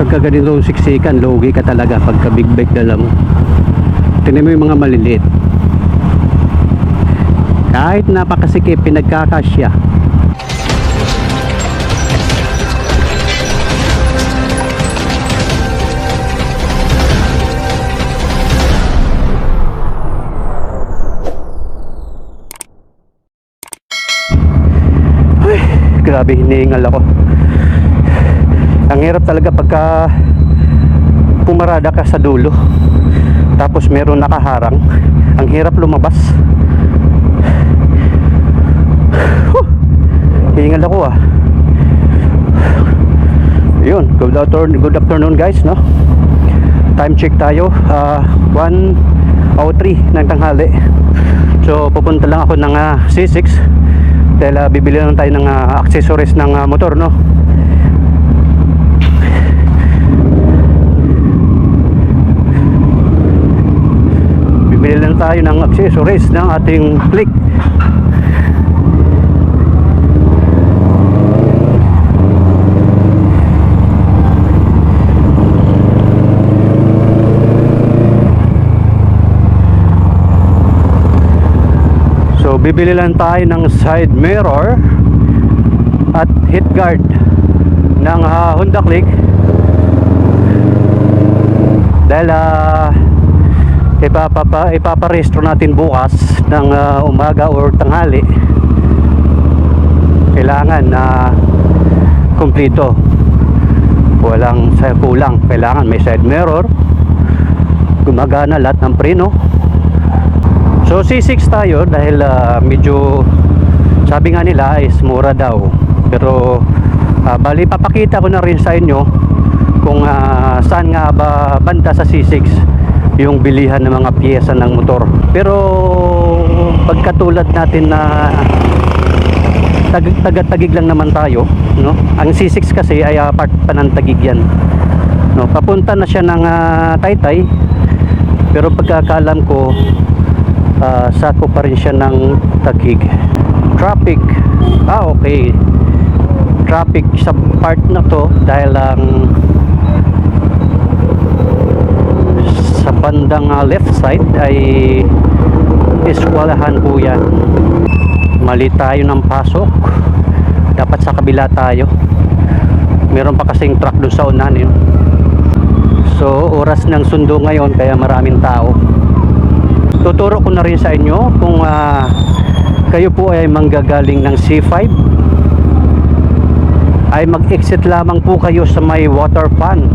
pagka ganito siksikan, logi ka talaga pagka big bike dala mo. Tingnan mo yung mga maliliit, kahit napakasikip pinagkakasya. Ay, grabe, hinihingal ako. Ang hirap talaga pagka pumarada ka sa dulo tapos meron nakaharang. Ang hirap lumabas. Hihingal ako ah. Yun, good afternoon guys, no? Time check tayo, 1:03 ng tanghali. So pupunta lang ako ng C6 dahil bibili lang tayo ng accessories ng motor, no? Bibili lang tayo ng accessories ng ating click. So bibili lang tayo ng side mirror at heat guard ng Honda Click dahil ipaparehistro natin bukas ng umaga or tanghali. Kailangan na kumpleto, walang kulang. Kailangan may side mirror, gumagana lahat ng preno. So C6 tayo dahil medyo, sabi nga nila is mura daw. Pero bali papakita ko na rin sa inyo kung saan nga ba banda sa C6 yung bilihan ng mga piyesa ng motor. Pero pagkatulad natin na taga-tagig lang naman tayo, no? Ang C6 kasi ay part pa ng Taguig yan, no? Papunta na siya ng Taytay, pero pagkakalam ko sako pa rin siya ng Taguig. Traffic, okay, traffic sa part na to dahil sa bandang left side ay eskwalahan po yan. Mali tayo ng pasok, dapat sa kabila tayo. Meron pa kasing truck dun sa unahan yun. So oras ng sundo ngayon kaya maraming tao. Tuturo ko na rin sa inyo kung kayo po ay manggagaling ng C5, ay mag-exit lamang po kayo sa may water pan.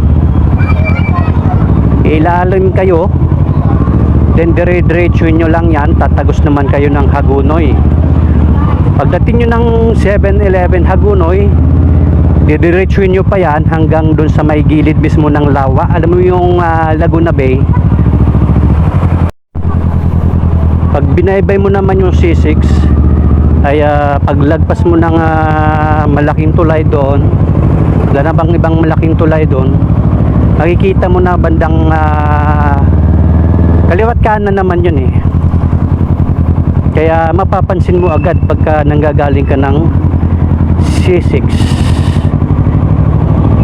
Ilalim kayo, then dire-diretso nyo lang yan, tatagos naman kayo ng Hagunoy. Pagdating nyo ng 7-Eleven Hagunoy, didiretso nyo pa yan hanggang dun sa may gilid mismo ng lawa. Alam mo yung Laguna Bay. Pag binaybay mo naman yung C6 ay paglagpas mo ng malaking tulay doon, wala na bang ibang malaking tulay doon, makikita mo na bandang kaliwat kanan naman yun eh. Kaya mapapansin mo agad pagka nanggagaling ka ng C6.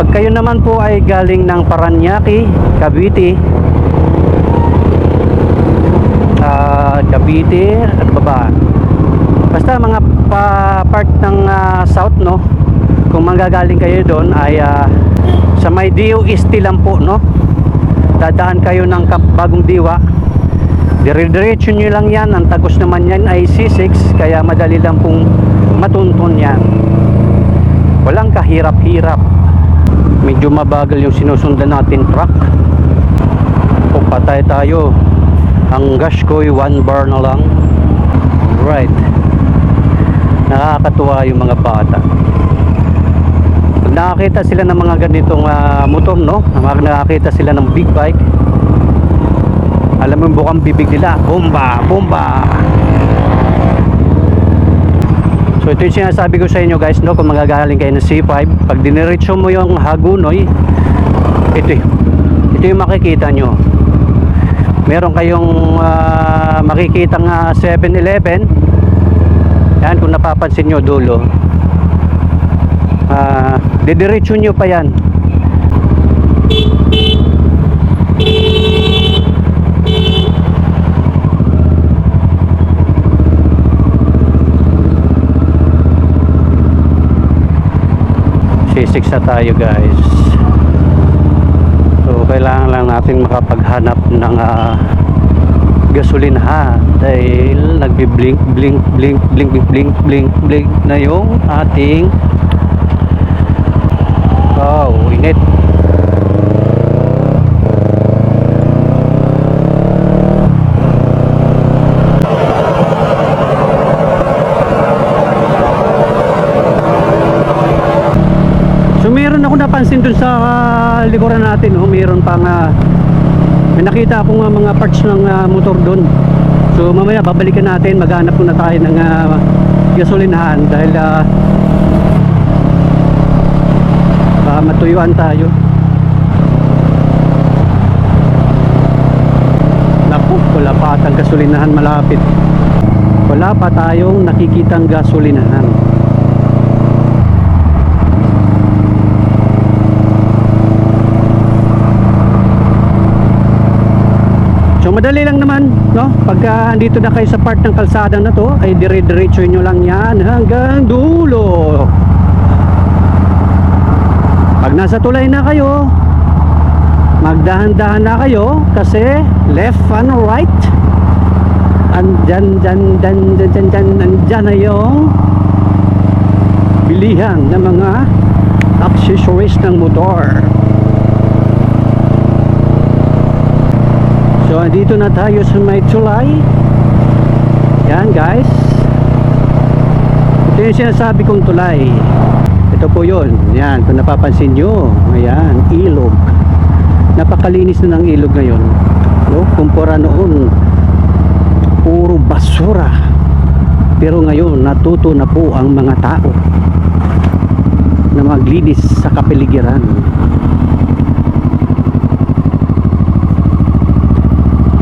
Pag kayo naman po ay galing ng Paranaque, Cavite, ano ba? Basta mga part ng south, no? Kung manggagaling kayo doon ay sa may DOST lang po, no? Dadaan kayo ng Bagong Diwa, dire-diretso nyo lang yan. Ang tagos naman yan ay C6, kaya madali lang pong matuntun yan. Walang kahirap-hirap. Medyo mabagal yung sinusundan natin truck. Patay tayo. Ang gas ko ay 1 bar na lang. Right. Nakakatuwa yung mga bata. Pag nakakita sila ng mga ganitong motor, no? Nakakita sila ng big bike, alam mo yung bukang bibig nila, bomba, bomba. So ito yung sinasabi ko sa inyo guys, no? Kung magagaling kayo ng C5, pag diniretso mo yung Hagunoy, ito yung makikita nyo. Meron kayong makikitang 7-Eleven. Yan, kung napapansin nyo dulo, didiretso nyo pa yan. 36 na tayo guys. So kailangan lang natin makapaghanap ng gasolinahan dahil nagbi-blink blink blink blink blink blink blink blink na yung ating init. So meron ako napansin dun sa likuran natin, meron pang may nakita akong mga parts ng motor dun. So mamaya babalikan natin, maghanap muna tayo ng gasolinahan dahil matuyuan tayo. Naku, wala pa atang gasolinahan malapit. Wala pa tayong nakikitang gasolinahan. So madali lang naman, no? Pagka andito na kayo sa part ng kalsada na to, ay dire-diretso nyo lang yan hanggang dulo. Pag nasa tulay na kayo, magdahan-dahan na kayo kasi left and right. Andyan na yung bilihan ng mga accessories ng motor. So andito na tayo sa may tulay. Yan guys, ito yung sinasabi kong tulay. Ito po yun. Yan, kung napapansin nyo, ayan, ilog. Napakalinis na ng ilog ngayon, no? Kumpara noon, puro basura. Pero ngayon, natuto na po ang mga tao na maglinis sa kapaligiran.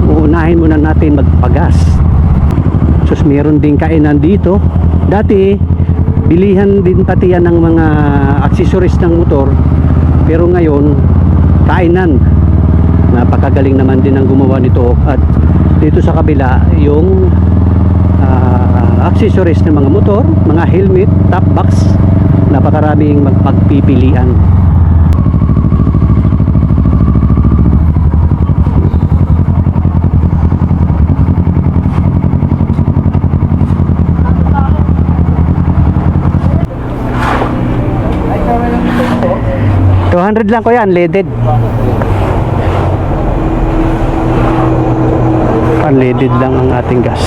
Uunahin muna natin magpagas. So meron din kainan dito. Dati bilihan din pati yan ng mga accessories ng motor, pero ngayon kainan. Napakagaling naman din ang gumawa nito. At dito sa kabila yung accessories ng mga motor, mga helmet, top box, napakaraming magpagpipilian. $200 lang ko yan, leaded. Unleaded lang ang ating gas.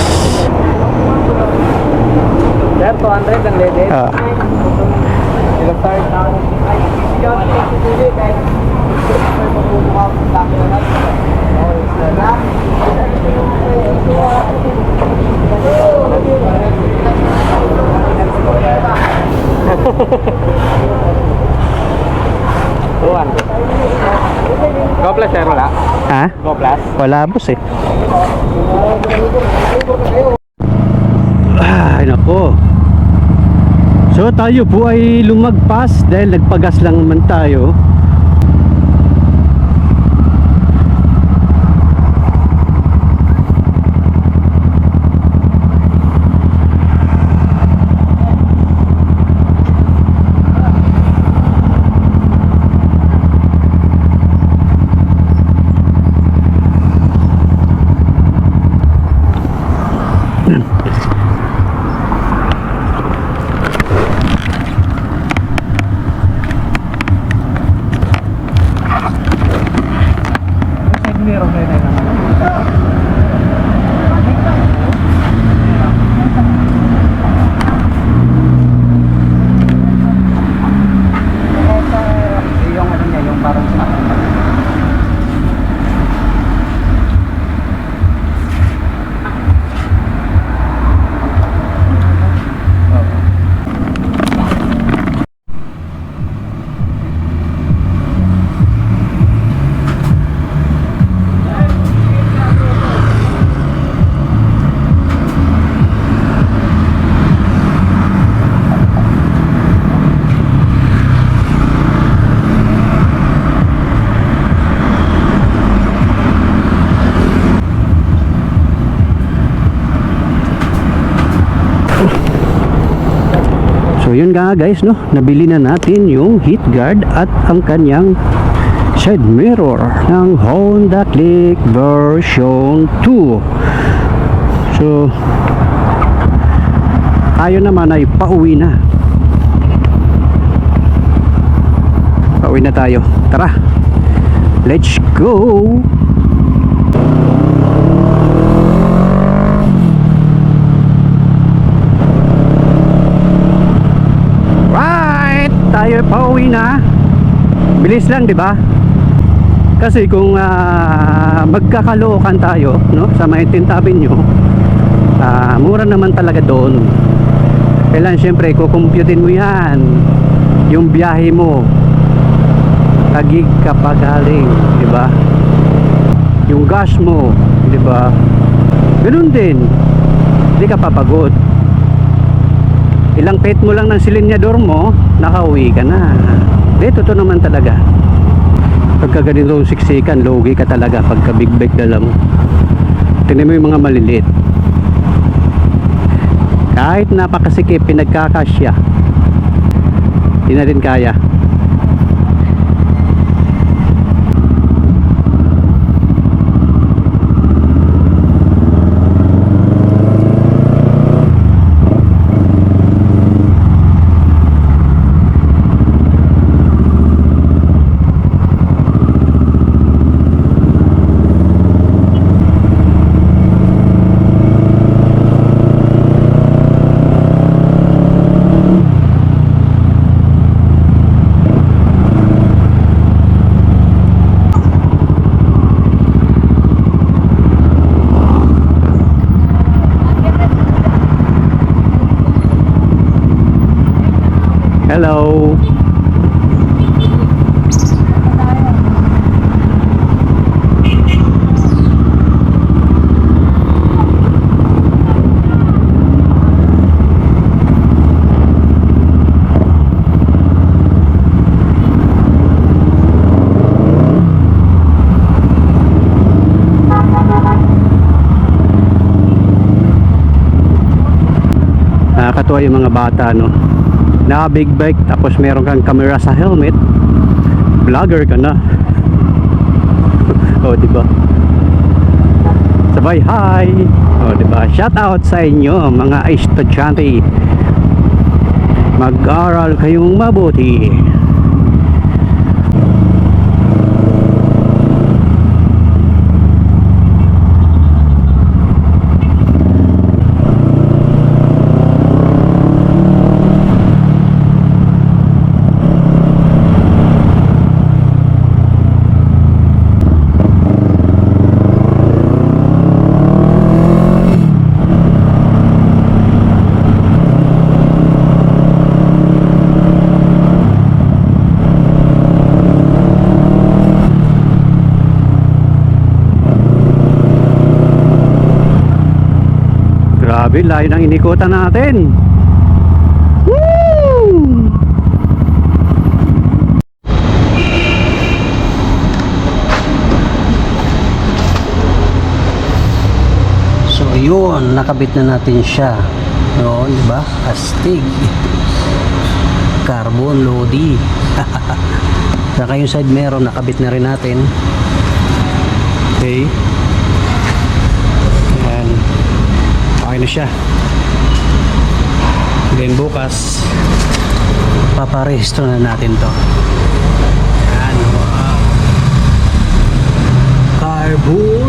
Sir, 200 ang leaded. Start na. Go plus sir, wala? Ha? Go plus? Wala boss eh. Ay nako. So tayo po ay lumagpas dahil nagpagas lang naman tayo. yun nga guys, no, nabili na natin yung heat guard at ang kanyang side mirror ng Honda Click version 2. So tayo naman ay pauwi na. Pauwi na tayo. Tara, let's go. Tayo pauwi na. Bilis lang, 'di ba? Kasi kung magkakalookan tayo, no, sa may 10th Avenue, mura naman talaga doon. Kailan syempre kukumputin mo 'yan. Yung biyahe mo. Tagig ka pa galing, 'di ba? Yung gas mo, 'di ba? Ganun din. Hindi ka papagod. Ilang pet mo lang ng silinyador mo, nakauwi ka na. Totoo naman talaga. Pagka ganitong siksikan, logi ka talaga pagka big bike dala mo. Tingnan mo yung mga maliliit. Kahit napakasikip, pinagkakasya, hindi na rin kaya. Hello. Nakakatuwa yung mga bata, no? Na big bike tapos meron kang camera sa helmet, vlogger ka na. Oh, di ba? Sabay hi. Oh, di ba? Shout out sa inyo mga estudyante. Mag-aral kayong mabuti. Grabe, layo ng inikutan natin. Woo! So yun, nakabit na natin siya. Noon, di ba? Astig. Carbon Lodi. Saka yung side mirror, nakabit na rin natin. Okay. Ayan. Okay na siya. Then bukas paparehistro na natin to. Ayan, wow. Carbon